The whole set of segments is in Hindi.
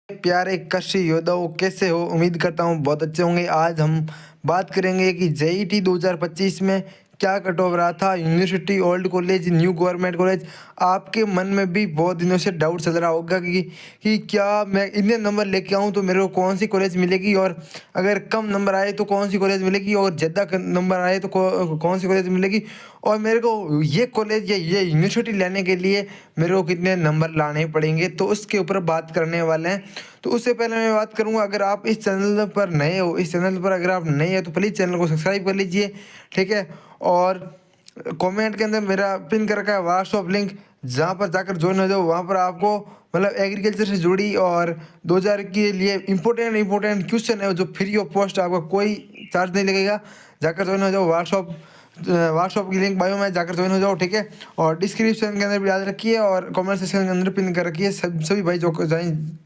प्यारे कृषि योद्धाओं, कैसे हो? उम्मीद करता हूँ बहुत अच्छे होंगे। आज हम बात करेंगे कि जेईटी 2025 में क्या कट ऑफ रहा था। University, old college, new government college. आपके मन में भी बहुत दिनों से डाउट चल रहा होगा कि क्या मैं इतने नंबर लेके आऊँ तो मेरे को कौन सी कॉलेज मिलेगी, और अगर कम नंबर आए तो कौन सी कॉलेज मिलेगी, और ज़्यादा नंबर आए तो कौन सी कॉलेज मिलेगी, और मेरे को ये कॉलेज या ये यूनिवर्सिटी लेने के लिए मेरे को कितने नंबर लाने पड़ेंगे, तो उसके ऊपर बात करने वाले हैं। तो उससे पहले मैं बात करूँगा, अगर आप इस चैनल पर नए हो, इस चैनल पर अगर आप नए हैं तो प्लीज़ चैनल को सब्सक्राइब कर लीजिए, ठीक है। और कमेंट के अंदर मेरा पिन कर रखा है व्हाट्सएप लिंक, जहाँ पर जाकर ज्वाइन हो जाओ। वहाँ पर आपको मतलब एग्रीकल्चर से जुड़ी और 2000 के लिए इम्पोर्टेंट क्वेश्चन है जो फ्री ऑफ कॉस्ट, आपका कोई चार्ज नहीं लगेगा। जाकर ज्वाइन हो जाओ। व्हाट्सएप की लिंक बायो में जाकर ज्वाइन हो जाओ, ठीक है। और डिस्क्रिप्शन के अंदर भी डाल रखी है और कमेंट सेक्शन के अंदर पिन कर रखी है। सभी भाई जो ज्वाइन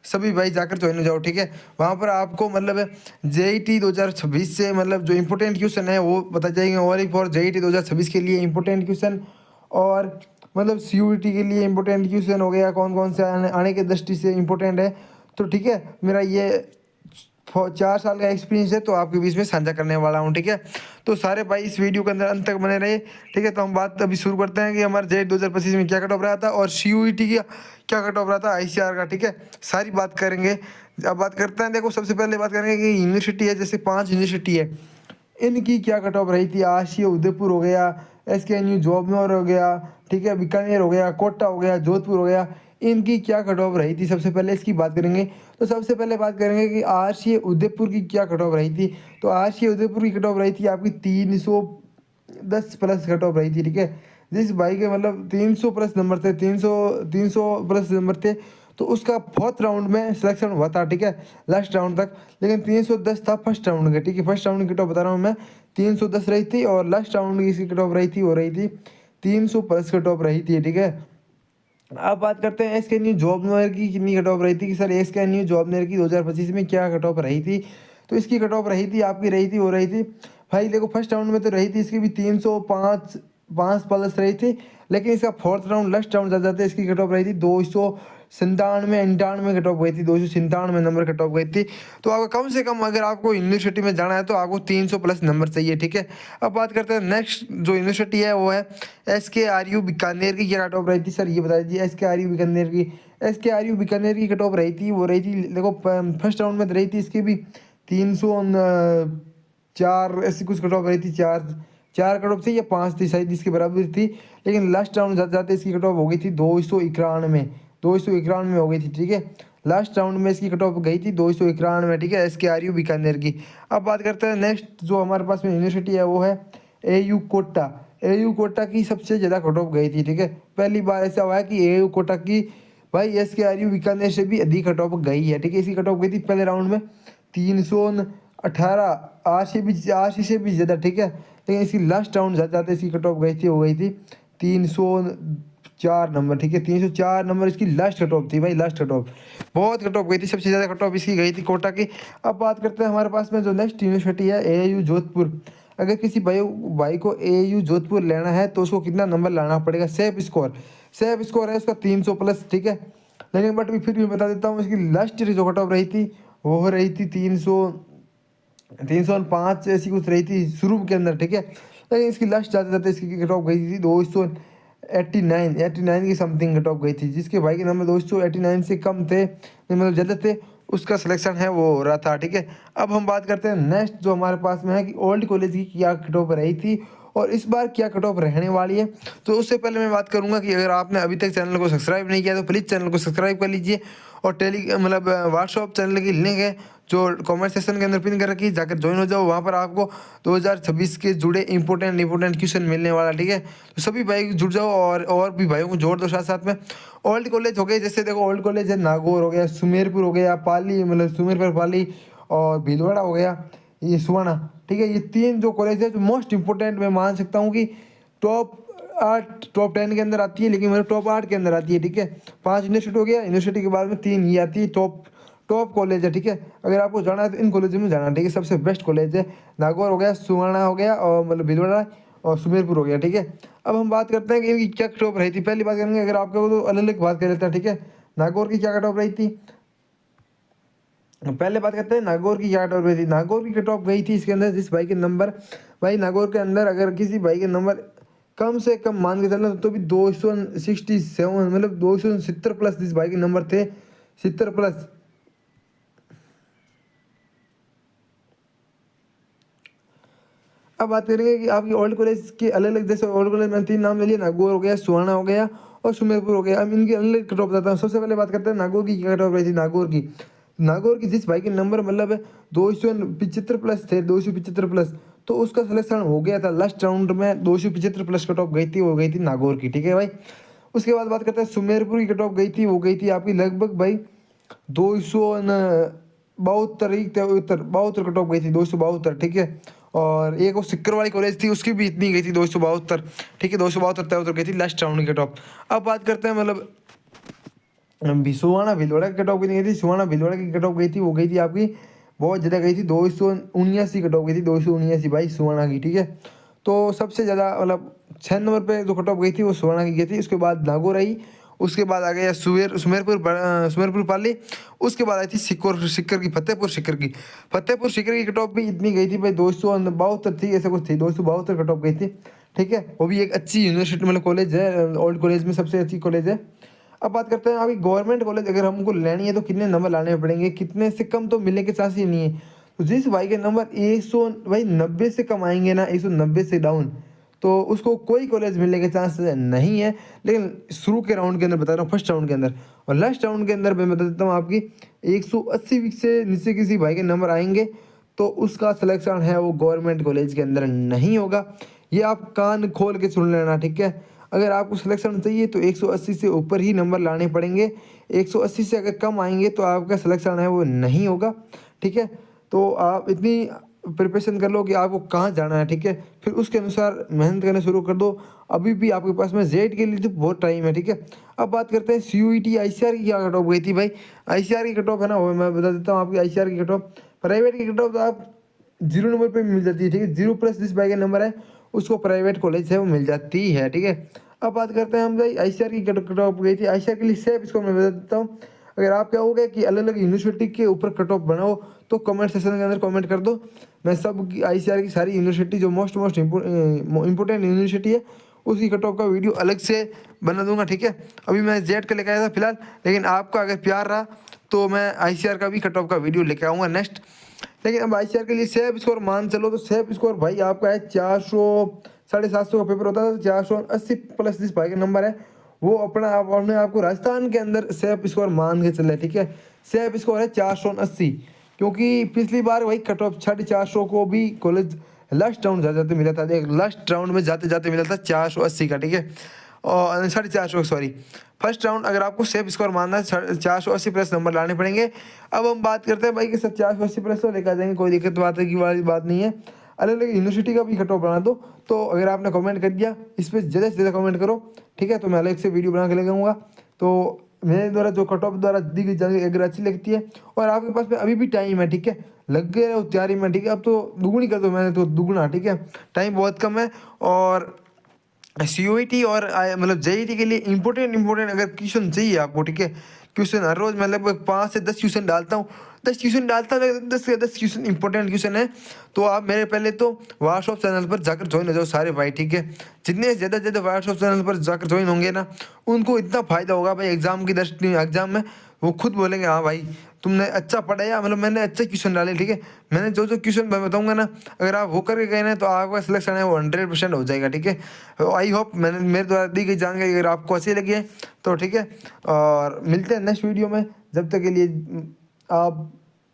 सभी भाई जाकर ज्वाइन हो जाओ, ठीक है। वहाँ पर आपको मतलब जेईटी 2026 से मतलब जो इम्पोर्टेंट क्वेश्चन है वो बता जाएंगे, ओनली फॉर जेईटी 2026 के लिए इम्पोर्टेंट क्वेश्चन। और मतलब सीयूईटी के लिए इम्पोर्टेंट क्वेश्चन हो गया, कौन कौन से आने की दृष्टि से इम्पोर्टेंट है। तो ठीक है, मेरा ये 4 साल का एक्सपीरियंस है तो आपके बीच में साझा करने वाला हूँ, ठीक है। तो सारे भाई इस वीडियो के अंदर अंत तक बने रहे, ठीक है। तो हम बात अभी शुरू करते हैं कि हमारे जेईटी 2025 में क्या कट ऑफ रहा था और सीयूईटी का क्या कट ऑफ रहा था, आईसीआर का, ठीक है। सारी बात करेंगे। अब बात करते हैं, देखो सबसे पहले बात करेंगे कि यूनिवर्सिटी है, जैसे 5 यूनिवर्सिटी है, इनकी क्या कट ऑफ रही थी। आशिया उदयपुर हो गया, एसकेएनयू जॉबनौर हो गया, ठीक है, बीकानेर हो गया, कोटा हो गया, जोधपुर हो गया, इनकी क्या कट ऑफ रही थी। सबसे पहले इसकी बात करेंगे। तो सबसे पहले बात करेंगे कि आशिया उदयपुर की क्या कट ऑफ रही थी। तो आशिया उदयपुर की कट ऑफ रही थी आपकी 310 प्लस कट ऑफ रही थी, ठीक है। जिस भाई के मतलब 300 प्लस नंबर थे, 300 प्लस नंबर थे, तो उसका फोर्थ राउंड में सिलेक्शन हुआ था, ठीक है, लास्ट राउंड तक। लेकिन 310 था फर्स्ट राउंड का, ठीक है। फर्स्ट राउंड की कट ऑफ बता रहा हूँ मैं, 310 रही थी, और लास्ट राउंड की इसकी कट ऑफ रही थी, वो रही थी 300 प्लस कट ऑफ रही थी, ठीक है। अब बात करते हैं एसके न्यू जॉब मेयर की कितनी कट ऑफ रही थी, कि सर एसके न्यू जॉब मेयर की 2025 में क्या कट ऑफ रही थी। तो इसकी कट ऑफ रही थी आपकी, रही थी, वो रही थी भाई, देखो फर्स्ट राउंड में तो रही थी इसकी भी 305 प्लस रही थी। लेकिन इसका फोर्थ राउंड लास्ट राउंड जाते जाते इसकी कट ऑफ रही थी 297 कट ऑफ गई थी, 297 नंबर कट ऑफ गई थी। तो आपको कम से कम अगर आपको यूनिवर्सिटी में जाना है तो आपको 300 प्लस नंबर चाहिए, ठीक है। अब बात करते हैं नेक्स्ट जो यूनिवर्सिटी है वो है SKRU बीकानेर की क्या कट ऑफ रही थी, सर ये बता दीजिए। SKRU बीकानेर की कट ऑफ रही थी, वो रही थी, देखो फर्स्ट राउंड में तो रही थी इसकी भी 304 ऐसी कुछ कट ऑफ रही थी, चार कट ऑफ थी या 5 थी शायद, इसके बराबर थी। लेकिन लास्ट राउंड जाते जाते इसकी कट ऑफ हो गई थी 291 हो गई थी, ठीक है। लास्ट राउंड में इसकी कट ऑफ गई थी 291, ठीक है, SKRU बीकानेर की। अब बात करते हैं नेक्स्ट जो हमारे पास में यूनिवर्सिटी है वो है AU कोटा। AU कोटा की सबसे ज़्यादा कट ऑफ गई थी, ठीक है। पहली बार ऐसा हुआ है कि AU कोटा की भाई SKRU बीकानेर से भी अधिक कट ऑफ गई है, ठीक है। इसकी कट ऑफ गई थी पहले राउंड में 318, आशी से भी ज़्यादा, ठीक है। लेकिन इसकी लास्ट राउंड जाते जाते इसकी कट ऑफ गई थी, हो गई थी 304 नंबर, ठीक है। 304 नंबर इसकी लास्ट कट ऑफ थी भाई, लास्ट कट ऑफ बहुत कट ऑफ गई थी, सबसे ज़्यादा कट ऑफ इसकी गई थी कोटा की। अब बात करते हैं हमारे पास में जो नेक्स्ट यूनिवर्सिटी है AU जोधपुर। अगर किसी भाई को AU जोधपुर लेना है तो उसको कितना नंबर लाना पड़ेगा। सेफ स्कोर है उसका 300 प्लस, ठीक है। लेकिन बट फिर भी बता देता हूँ, इसकी लास्ट जो कट ऑफ रही थी वो रही थी 305 ऐसी कुछ रही थी शुरू के अंदर, ठीक है। लेकिन इसकी लास्ट जाते जाते इसकी कट ऑफ गई थी 289 की समथिंग कट ऑफ गई थी। जिसके भाई के नंबर 289 से कम थे, मतलब ज़्यादा थे, उसका सिलेक्शन है वो हो रहा था, ठीक है। अब हम बात करते हैं नेक्स्ट जो हमारे पास में है कि ओल्ड कॉलेज की क्या कट ऑफ रही थी और इस बार क्या कट ऑफ रहने वाली है। तो उससे पहले मैं बात करूंगा कि अगर आपने अभी तक चैनल को सब्सक्राइब नहीं किया तो प्लीज़ चैनल को सब्सक्राइब कर लीजिए, और मतलब व्हाट्सअप चैनल की लिंक है जो कमेंट सेक्शन के अंदर पिन कर रखी है, जाकर ज्वाइन हो जाओ। वहाँ पर आपको 2026 के जुड़े इंपॉर्टेंट क्वेश्चन मिलने वाला, ठीक है। तो सभी भाई जुड़ जाओ और भी भाइयों को जोड़ दो साथ साथ में। ओल्ड कॉलेज हो गए, जैसे देखो ओल्ड कॉलेज है नागौर हो गया, सुमेरपुर हो गया, पाली मतलब सुमेरपुर पाली, और भीलवाड़ा हो गया, ये सुहाना, ठीक है। ये 3 जो कॉलेज है जो मोस्ट इंपॉर्टेंट मैं मान सकता हूँ कि टॉप 8 टॉप 10 के अंदर आती है, लेकिन मेरे टॉप 8 के अंदर आती है, ठीक है। 5 यूनिवर्सिटी हो गया, यूनिवर्सिटी के बाद में 3 ये आती है टॉप कॉलेज है, ठीक है। अगर आपको जाना है तो इन कॉलेजों में जाना, ठीक है। सबसे बेस्ट कॉलेज है नागौर हो गया, सुहाना हो गया, और मतलब भीलवाड़ा और सुमेरपुर हो गया, ठीक है। अब हम बात करते हैं कि इनकी क्या कट ऑफ रही थी। पहली बात करेंगे, अगर आपको तो अलग अलग बात कर लेते हैं, ठीक है। नागौर की क्या कट ऑफ रही थी पहले बात करते हैं नागौर की क्या कट ऑफ गई थी। नागौर की कट ऑफ गई थी इसके अंदर जिस भाई के नंबर, भाई नागौर के अंदर अगर किसी भाई के नंबर कम से कम मान के चलना तो भी 267 मतलब 270 प्लस जिस भाई के नंबर थे 70 प्लस। अब बात करेंगे कि आपकी ओल्ड कॉलेज के अलग अलग, जैसे ओल्ड कॉलेज में 3 नाम ले लिए, नागौर हो गया, सुहाना हो गया और सुमेरपुर हो गया। अब इनकी अलग अलग कट ऑफ बताता हूँ। सबसे पहले बात करते हैं नागौर की क्या कट ऑफ रही थी। नागौर की जिस भाई के नंबर मतलब 275 प्लस थे, 275 प्लस, तो उसका सिलेक्शन हो गया था लास्ट राउंड में। 275 प्लस कट ऑफ गई थी, वो गई थी नागौर की, ठीक है भाई। उसके बाद बात करते हैं सुमेरपुर की कट ऑफ गई थी, वो गई थी आपकी लगभग भाई 272 कट ऑफ गई थी, 272, ठीक है। और एक वो सिक्कर वाली कॉलेज थी उसकी भी इतनी गई थी 272, ठीक है, 272 गई थी लास्ट राउंड की कट ऑफ। अब बात करते हैं मतलब सुहाना भिलवाड़ा की कट ऑफ कितनी गई थी। सुहाना भिलवाड़ा की कट ऑफ गई थी, वो गई थी आपकी बहुत ज़्यादा गई थी, 279 कट ऑफ गई थी, 279 भाई सुहाना की, ठीक है। तो सबसे ज़्यादा मतलब 6 नंबर पे जो कट ऑफ गई थी वो सुहाना की गई थी। उसके बाद नागौर आई, उसके बाद आ गया सुमेरपुर पाली, उसके बाद आई थी सिक्कर की फतेहपुर सिक्कर की कट ऑफ भी इतनी गई थी भाई 272 थी, ऐसा कुछ थी, 272 कट ऑफ गई थी, ठीक है। वो भी एक अच्छी यूनिवर्सिटी मतलब कॉलेज है, ओल्ड कॉलेज में सबसे अच्छी कॉलेज है। अब बात करते हैं अभी गवर्नमेंट कॉलेज अगर हमको लेनी है तो कितने नंबर लाने पड़ेंगे, कितने से कम तो मिलने के चांस ही नहीं है। तो जिस भाई के नंबर 100 भाई 90 से कम आएंगे ना, 190 से डाउन, तो उसको कोई कॉलेज मिलने के चांस नहीं है। लेकिन शुरू के राउंड के अंदर बता रहा हूँ, फर्स्ट राउंड के अंदर और लास्ट राउंड के अंदर मैं बता देता हूँ आपकी 180 से नीचे किसी भाई के नंबर आएंगे तो उसका सिलेक्शन है वो गवर्नमेंट कॉलेज के अंदर नहीं होगा। ये आप कान खोल के सुन लेना, ठीक है। अगर आपको सिलेक्शन चाहिए तो 180 से ऊपर ही नंबर लाने पड़ेंगे, 180 से अगर कम आएंगे तो आपका सिलेक्शन है वो नहीं होगा, ठीक है। तो आप इतनी प्रिपरेशन कर लो कि आपको कहाँ जाना है, ठीक है। फिर उसके अनुसार मेहनत करना शुरू कर दो। अभी भी आपके पास में जेड के लिए तो बहुत टाइम है, ठीक है। अब बात करते हैं CUET ICR की क्या कट ऑफ गई थी भाई। ICR की कट ऑफ है ना, वो मैं बता देता हूँ आपकी ICR की कट ऑफ। प्राइवेट की कट ऑफ तो आप 0 नंबर पे मिल जाती है, ठीक है। 0 प्लस जिस भाई का नंबर है उसको प्राइवेट कॉलेज है वो मिल जाती है, ठीक है। अब बात करते हैं हम भाई ICR की कट ऑफ गई थी। ICR के लिए सेफ इसको मैं बता देता हूँ। अगर आप क्या हो गया कि अलग अलग यूनिवर्सिटी के ऊपर कट ऑफ बनाओ तो कमेंट सेक्शन के अंदर कमेंट कर दो। मैं सब की ICR की सारी यूनिवर्सिटी जो मोस्ट इंपॉर्टेंट यूनिवर्सिटी है उसकी कट ऑफ का वीडियो अलग से बना दूंगा, ठीक है। अभी मैं जेड का लेकर आया था फिलहाल, लेकिन आपका अगर प्यार रहा तो मैं ICR का भी कट ऑफ का वीडियो लेकर आऊँगा नेक्स्ट। लेकिन अब ICR के लिए सेफ स्कोर मान चलो तो सेफ स्कोर भाई आपका है 400 750 का पेपर होता था, 480 प्लस जिस भाई का नंबर है वो अपने आपको राजस्थान के अंदर सेफ स्कोर मान के चले, ठीक है। सेफ स्कोर है 480, क्योंकि पिछली बार वही कट ऑफ 450 को भी कॉलेज लास्ट राउंड जाते जाते मिला था, देख लास्ट राउंड में जाते जाते मिला था 480 का, ठीक है। और 450 सॉरी, फर्स्ट राउंड अगर आपको सेफ स्कोर मानना है 480 प्लस नंबर लाने पड़ेंगे। अब हम बात करते हैं भाई कि सर 480 प्लस तो लेकर आ जाएंगे, कोई दिक्कत वाली बात नहीं है। अलग अलग यूनिवर्सिटी का भी कट ऑफ बना दो। तो अगर आपने कमेंट कर दिया इस पर ज़्यादा से ज़्यादा कमेंट करो, ठीक है, तो मैं अलग से वीडियो बना के लेके आऊँगा। तो मेरे द्वारा जो कट ऑफ द्वारा दी गई जानकारी अगर अच्छी लगती है और आपके पास में अभी भी टाइम है, ठीक है, लग गए रहो तैयारी में, ठीक है। अब तो दुगुनी कर दो, मैंने तो दुगुना, ठीक है, टाइम बहुत कम है। और CUET और मतलब JET के लिए इंपॉर्टेंट अगर क्वेश्चन चाहिए आपको, ठीक है, क्वेश्चन हर रोज़ मैं लगभग 5 से 10 क्वेश्चन डालता हूँ, 10 क्वेश्चन डालता हूँ, 10 से 10 क्वेश्चन इंपॉर्टेंट क्वेश्चन है। तो आप मेरे पहले तो व्हाट्सअप चैनल पर जाकर ज्वाइन हो जाओ सारे भाई, ठीक है। जितने ज़्यादा व्हाट्सअप चैनल पर जाकर ज्वाइन होंगे ना उनको इतना फ़ायदा होगा भाई एग्जाम की दृष्टि, एग्जाम में वो खुद बोलेंगे हाँ भाई तुमने अच्छा पढ़ाया, मतलब मैंने अच्छे क्वेश्चन डाले, ठीक है। मैंने जो जो क्वेश्चन मैं बताऊंगा ना अगर आप वो करके गए ना तो आपका सिलेक्शन है वो 100% हो जाएगा, ठीक है। आई होप मैंने मेरे द्वारा दी गई जानकारी अगर आपको अच्छी लगी है तो ठीक है। और मिलते हैं नेक्स्ट वीडियो में, जब तक के लिए आप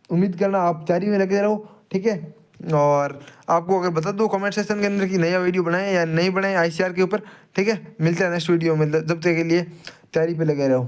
उम्मीद करना आप तैयारी में लगे रहो, ठीक है। और आपको अगर बता दो कमेंट सेक्शन के अंदर कि नया वीडियो बनाए या नहीं बनाए ICR के ऊपर, ठीक है। मिलते हैं नेक्स्ट वीडियो में, जब तक के लिए तैयारी पे लगे रहो।